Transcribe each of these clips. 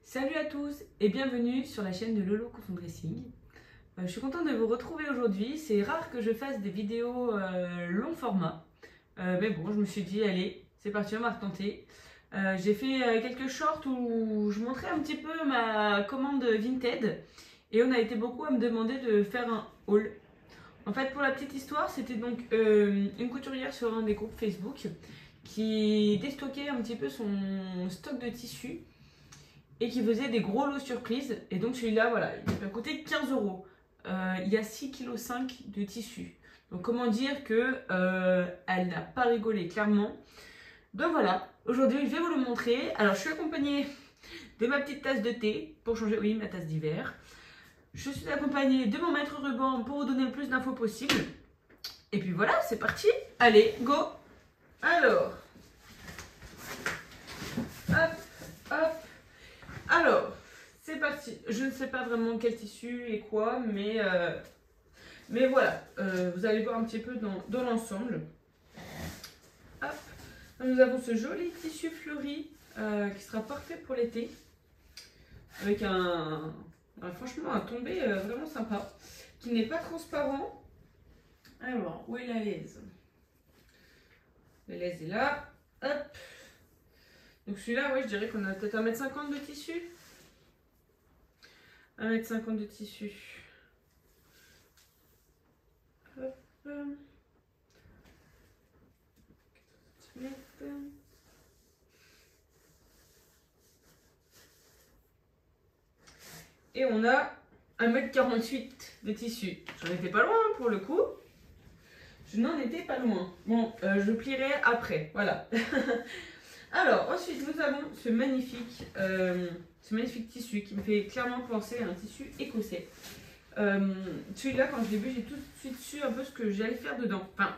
Salut à tous et bienvenue sur la chaîne de Lolo Coton Dressing. Je suis contente de vous retrouver aujourd'hui. C'est rare que je fasse des vidéos long format. Mais bon, je me suis dit, allez, c'est parti, on va retenter. J'ai fait quelques shorts où je montrais un petit peu ma commande Vinted. Et on a été beaucoup à me demander de faire un haul. En fait, pour la petite histoire, c'était donc une couturière sur un des groupes Facebook qui déstockait un petit peu son stock de tissus et qui faisait des gros lots surprises. Et donc celui-là, voilà, il a coûté 15 €. Il y a 6,5 kg de tissu. Donc comment dire que elle n'a pas rigolé, clairement. Donc voilà, aujourd'hui je vais vous le montrer. Alors je suis accompagnée de ma petite tasse de thé, pour changer, oui, ma tasse d'hiver. Je suis accompagnée de mon maître ruban pour vous donner le plus d'infos possible. Et puis voilà, c'est parti. Allez, go. Alors, hop, hop. Alors, c'est parti. Je ne sais pas vraiment quel tissu et quoi, mais voilà. Vous allez voir un petit peu dans l'ensemble. Hop. Nous avons ce joli tissu fleuri qui sera parfait pour l'été. Avec franchement, un tombé vraiment sympa. Qui n'est pas transparent. Alors, où est la laise? La laise est là. Hop. Donc celui-là, ouais, je dirais qu'on a peut-être 1,50 m de tissu. 1,50 m de tissu. Hop. Et on a 1,48 m de tissu. J'en étais pas loin pour le coup. Je n'en étais pas loin. Bon, je plierai après. Voilà. Alors, ensuite, nous avons ce magnifique tissu qui me fait clairement penser à un tissu écossais. Celui-là, quand je l'ai vu, j'ai tout de suite su un peu ce que j'allais faire dedans. Enfin,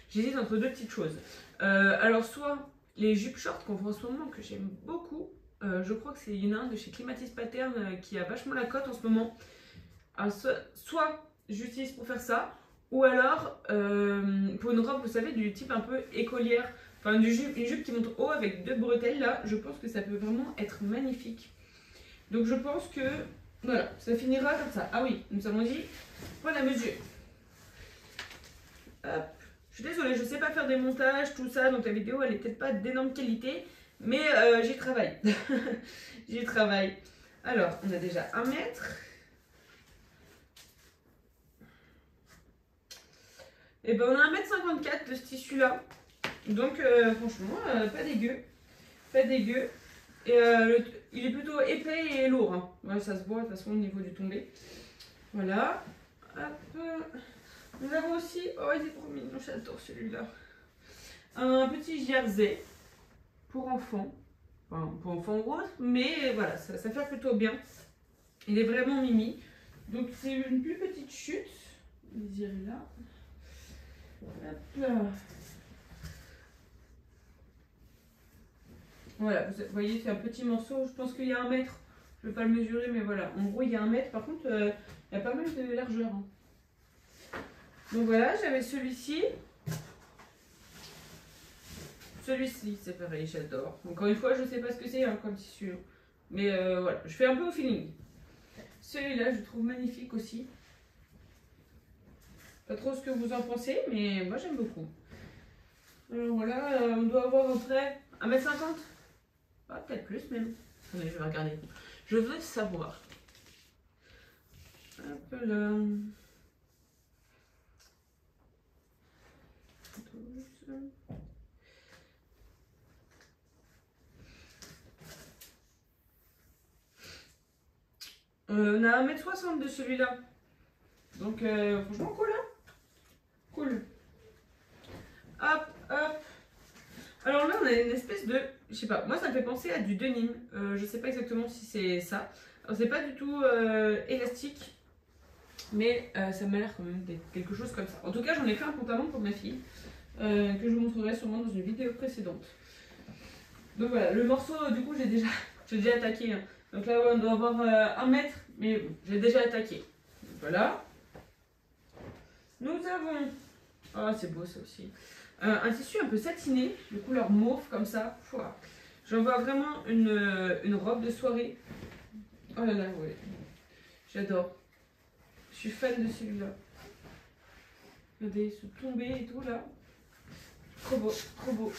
j'hésite entre deux petites choses. Alors, soit les jupes short qu'on voit en ce moment, que j'aime beaucoup. Je crois que c'est une de chez Climatis Pattern qui a vachement la cote en ce moment. Alors, soit j'utilise pour faire ça, ou alors pour une robe, vous savez, du type un peu écolière. Enfin, une jupe qui monte haut avec deux bretelles, là, je pense que ça peut vraiment être magnifique. Donc je pense que, voilà, ça finira comme ça. Ah oui, nous avons dit, pour la mesure. Hop. Je suis désolée, je ne sais pas faire des montages, tout ça, donc la vidéo, elle n'est peut-être pas d'énorme qualité, mais j'y travaille. J'y travaille. Alors, on a déjà 1 mètre. Et ben on a 1,54 m de ce tissu-là. Donc franchement, pas dégueu. Pas dégueu. Et il est plutôt épais et lourd. Hein. Ouais, ça se voit de toute façon au niveau du tombé. Voilà. Hop. Nous avons aussi, oh il est trop mignon, j'adore celui-là. Un petit jersey pour enfants. Enfin, pour enfants ou autres. Mais voilà, ça fait plutôt bien. Il est vraiment mimi. Donc c'est une plus petite chute. Vous irez là. Hop là. Voilà, vous voyez, c'est un petit morceau. Je pense qu'il y a 1 mètre. Je ne vais pas le mesurer, mais voilà. En gros, il y a 1 mètre. Par contre, il y a pas mal de largeur. Hein. Donc voilà, j'avais celui-ci. Celui-ci, c'est pareil, j'adore. Encore une fois, je ne sais pas ce que c'est hein, comme tissu. Mais voilà, je fais un peu au feeling. Celui-là, je trouve magnifique aussi. Pas trop ce que vous en pensez, mais moi j'aime beaucoup. Alors voilà, on doit avoir à peu près 1,50 m. Ah, peut-être plus même. Attendez, je vais regarder. Je veux savoir. Hop là. On a 1,60 m de celui-là. Donc franchement cool hein. Cool. Hop, hop. Alors là on a une espèce de, je sais pas, moi ça me fait penser à du denim. Je sais pas exactement si c'est ça. Alors c'est pas du tout élastique, mais ça m'a l'air quand même d'être quelque chose comme ça. En tout cas j'en ai fait un pantalon pour ma fille, que je vous montrerai sûrement dans une vidéo précédente. Donc voilà, le morceau du coup j'ai déjà attaqué. Hein. Donc là on doit avoir 1 mètre, mais bon, j'ai déjà attaqué. Donc, voilà. Nous avons, oh c'est beau ça aussi. Un tissu un peu satiné, de couleur mauve comme ça. J'envoie vraiment une robe de soirée. Oh là là, ouais. J'adore. Je suis fan de celui-là. Regardez, se tomber et tout là. Trop beau, trop beau.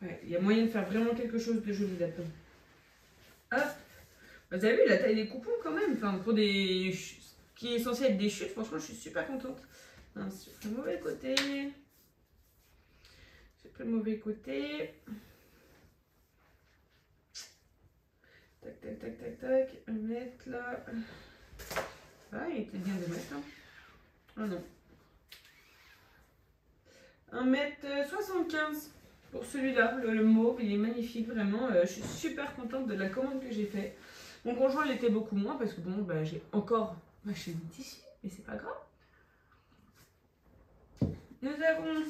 Ouais, il y a moyen de faire vraiment quelque chose de joli là-dedans. Hop. Vous avez vu la taille des coupons quand même. Enfin, pour des qui est censé être des chutes, franchement, je suis super contente. Non, c'est le mauvais côté. C'est le mauvais côté. Tac, tac, tac, tac, tac. Mettre là. Ah, il était bien de mettre. Hein. Ah non. 1,75 m pour celui-là, le mauve, il est magnifique vraiment. Je suis super contente de la commande que j'ai faite. Mon conjoint l'était beaucoup moins parce que bon, bah, j'ai encore ma chaîne d'ici, mais c'est pas grave. Nous avons,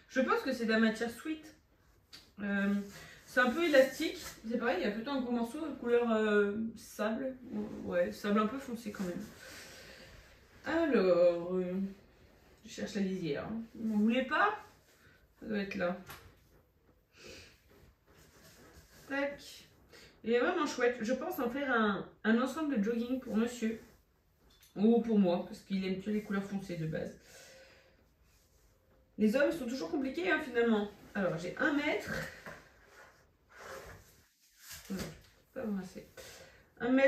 je pense que c'est de la matière sweat. C'est un peu élastique, c'est pareil, il y a plutôt un gros morceau de couleur sable. Ouais, sable un peu foncé quand même. Alors, je cherche la lisière. Hein. Vous ne voulez pas? Ça doit être là. Tac. Il est vraiment chouette. Je pense en faire un ensemble de jogging pour monsieur. Ou pour moi, parce qu'il aime tous les couleurs foncées de base. Les hommes sont toujours compliqués hein, finalement. Alors j'ai 1 mètre. Non, pas assez. 1,60 m.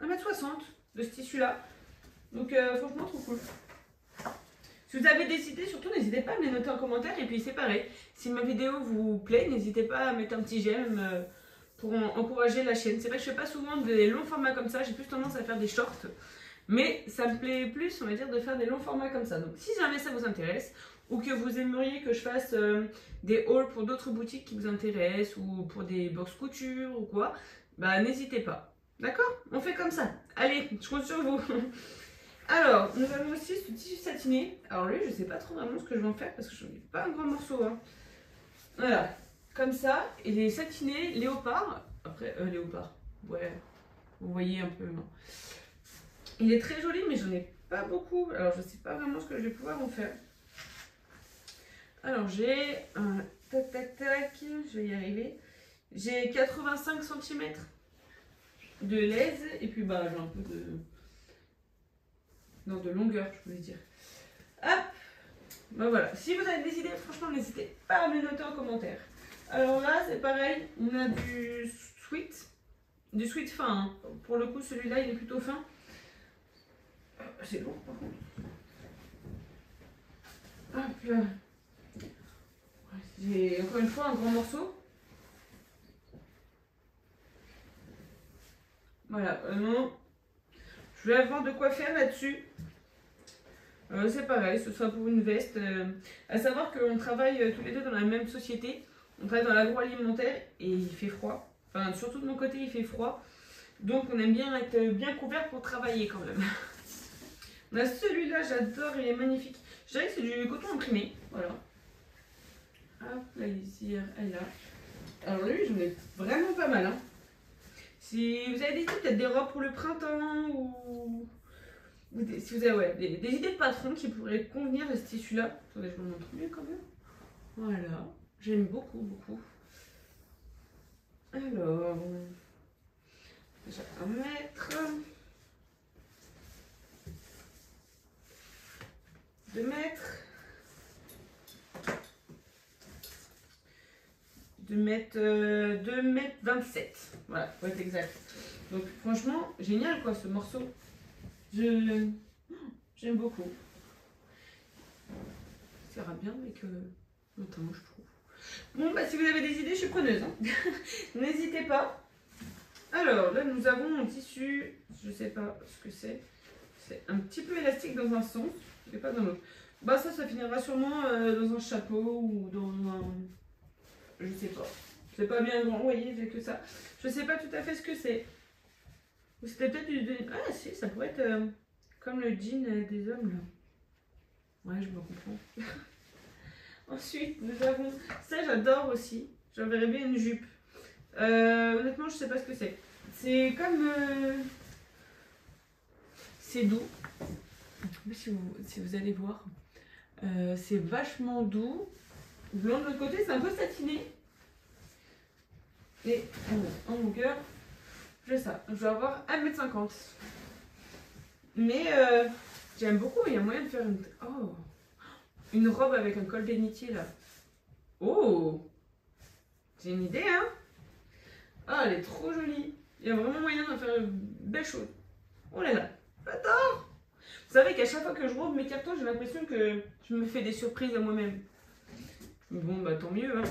1,60 m de ce tissu-là. Donc franchement trop cool. Si vous avez des idées, surtout n'hésitez pas à me les noter en commentaire. Et puis c'est pareil, si ma vidéo vous plaît, n'hésitez pas à mettre un petit j'aime pour encourager la chaîne. C'est vrai que je fais pas souvent des longs formats comme ça, j'ai plus tendance à faire des shorts. Mais ça me plaît plus, on va dire, de faire des longs formats comme ça. Donc si jamais ça vous intéresse, ou que vous aimeriez que je fasse des hauls pour d'autres boutiques qui vous intéressent, ou pour des box couture ou quoi, bah n'hésitez pas. D'accord? On fait comme ça. Allez, je compte sur vous. Alors, nous avons aussi ce tissu satiné. Alors lui, je sais pas trop vraiment ce que je vais en faire parce que je n'en ai pas un grand morceau. Hein. Voilà, comme ça. Et les satinés léopard. Après, léopard. Ouais, vous voyez un peu. Non. Il est très joli, mais j'en ai pas beaucoup. Alors, je sais pas vraiment ce que je vais pouvoir en faire. Alors, j'ai un tac tac tac. Je vais y arriver. J'ai 85 cm de laise. Et puis, bah, j'ai un peu de... Non, de longueur, je voulais dire. Hop. Ben voilà. Si vous avez des idées, franchement, n'hésitez pas à me les noter en commentaire. Alors là, c'est pareil. On a du sweat. Du sweat fin. Hein. Pour le coup, celui-là, il est plutôt fin. C'est lourd, par contre. Hop là. J'ai encore une fois un grand morceau. Voilà. Vraiment. Je vais avoir de quoi faire là-dessus. C'est pareil, ce sera pour une veste. À savoir qu'on travaille tous les deux dans la même société. On travaille dans l'agroalimentaire et il fait froid. Enfin, surtout de mon côté, il fait froid. Donc, on aime bien être bien couvert pour travailler quand même. On a celui-là, j'adore, il est magnifique. Je dirais que c'est du coton imprimé. Voilà. Hop, la lisière, elle est là. Alors, lui, j'en ai vraiment pas mal. Hein. Si vous avez des idées, peut-être des robes pour le printemps ou... Si vous avez des idées de patron qui pourraient convenir à ce tissu-là. Attendez, je vous montre mieux quand même. Voilà. J'aime beaucoup, beaucoup. Alors, déjà 1 mètre. 2 mètres. 2 mètres 27. Voilà, pour être exact. Donc franchement, génial quoi ce morceau. J'aime beaucoup. Ça ira bien avec notamment je trouve. Bon bah si vous avez des idées, je suis preneuse. Hein. N'hésitez pas. Alors là nous avons un tissu, je sais pas ce que c'est. C'est un petit peu élastique dans un sens, mais pas dans l'autre. Bah ça finira sûrement dans un chapeau ou dans un... Je sais pas. C'est pas bien grand, vous voyez, j'ai que ça. Je sais pas tout à fait ce que c'est. Ou c'était peut-être du... Ah si, ça pourrait être comme le jean des hommes là. Ouais, je me comprends. Ensuite, nous avons... Ça, j'adore aussi. J'enverrais bien une jupe. Honnêtement, je sais pas ce que c'est. C'est comme... C'est doux. Si vous allez voir. C'est vachement doux. blanc de l'autre côté, c'est un peu satiné. Et en longueur, j'ai ça. Je vais avoir 1,50 m. Mais j'aime beaucoup, il y a moyen de faire une robe avec un col bénitier là. Oh, j'ai une idée, hein. Ah, elle est trop jolie. Il y a vraiment moyen d'en faire une belle chose. Oh là là, j'adore. Vous savez qu'à chaque fois que je rouvre mes cartons, j'ai l'impression que je me fais des surprises à moi-même. Bon, bah tant mieux, hein.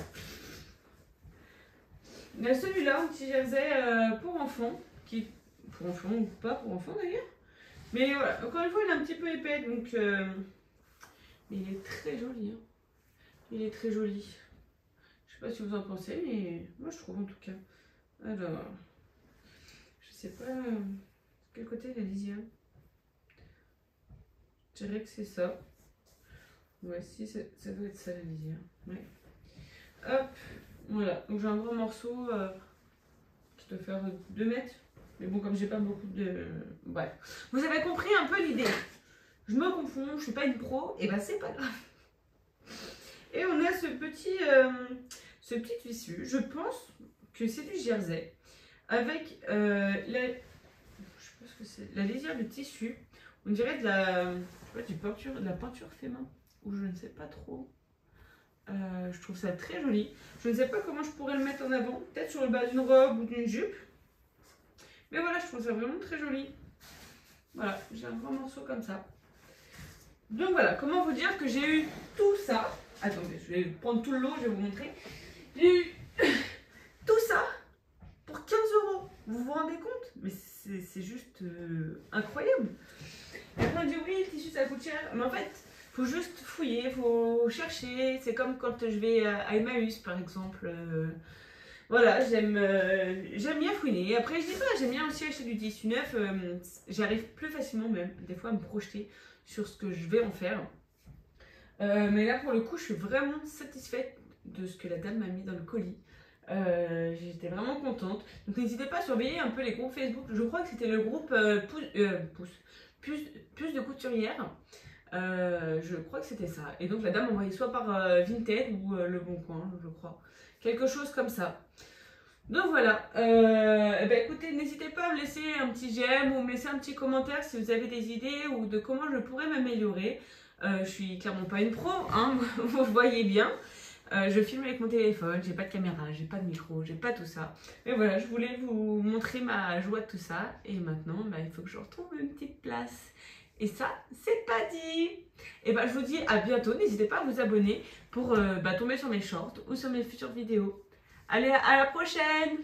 Il y a celui-là, un petit jersey pour enfants, pour enfants ou pas pour enfants d'ailleurs. Mais voilà, encore une fois, il est un petit peu épais, donc mais il est très joli. Hein. Il est très joli. Je sais pas si vous en pensez, mais moi je trouve en tout cas. Alors, je sais pas quel côté la lisière. Je dirais que c'est ça. Ouais, si, ça doit être ça la lisière. Ouais. Hop, voilà. Donc j'ai un gros morceau qui doit faire 2 mètres. Mais bon, comme j'ai pas beaucoup de... Bref. Vous avez compris un peu l'idée. Je me confonds, je suis pas une pro, et ben c'est pas grave. Et on a ce petit tissu. Je pense que c'est du jersey. Avec je sais pas ce que c'est, la lisière du tissu. On dirait de la, je sais pas, de la peinture fait main. Ou je ne sais pas trop. Je trouve ça très joli. Je ne sais pas comment je pourrais le mettre en avant. Peut-être sur le bas d'une robe ou d'une jupe. Mais voilà, je trouve ça vraiment très joli. Voilà, j'ai un grand morceau comme ça. Donc voilà, comment vous dire que j'ai eu tout ça. Attendez, je vais prendre tout le lot, je vais vous montrer. J'ai eu tout ça pour 15 €. Vous vous rendez compte? Mais c'est juste incroyable. Et après on dit oui, le tissu ça coûte cher. Mais en fait, faut juste fouiller, faut chercher. C'est comme quand je vais à Emmaüs par exemple. Voilà, j'aime bien fouiner. Après, je dis pas, j'aime bien aussi acheter du tissu neuf. J'arrive plus facilement même, des fois, à me projeter sur ce que je vais en faire. Mais là, pour le coup, je suis vraiment satisfaite de ce que la dame m'a mis dans le colis. J'étais vraiment contente. Donc, n'hésitez pas à surveiller un peu les groupes Facebook. Je crois que c'était le groupe Puce de couturière. Je crois que c'était ça. Et donc, la dame m'a envoyé soit par Vinted ou Le Bon Coin, je crois. Quelque chose comme ça. Donc voilà, écoutez, n'hésitez pas à me laisser un petit j'aime ou me laisser un petit commentaire si vous avez des idées ou de comment je pourrais m'améliorer. Je suis clairement pas une pro, hein, vous voyez bien. Je filme avec mon téléphone, j'ai pas de caméra, j'ai pas de micro, j'ai pas tout ça. Mais voilà, je voulais vous montrer ma joie de tout ça. Et maintenant, il faut que je retrouve une petite place. Et ça, c'est pas dit. Et je vous dis à bientôt. N'hésitez pas à vous abonner pour tomber sur mes shorts ou sur mes futures vidéos. Allez, à la prochaine!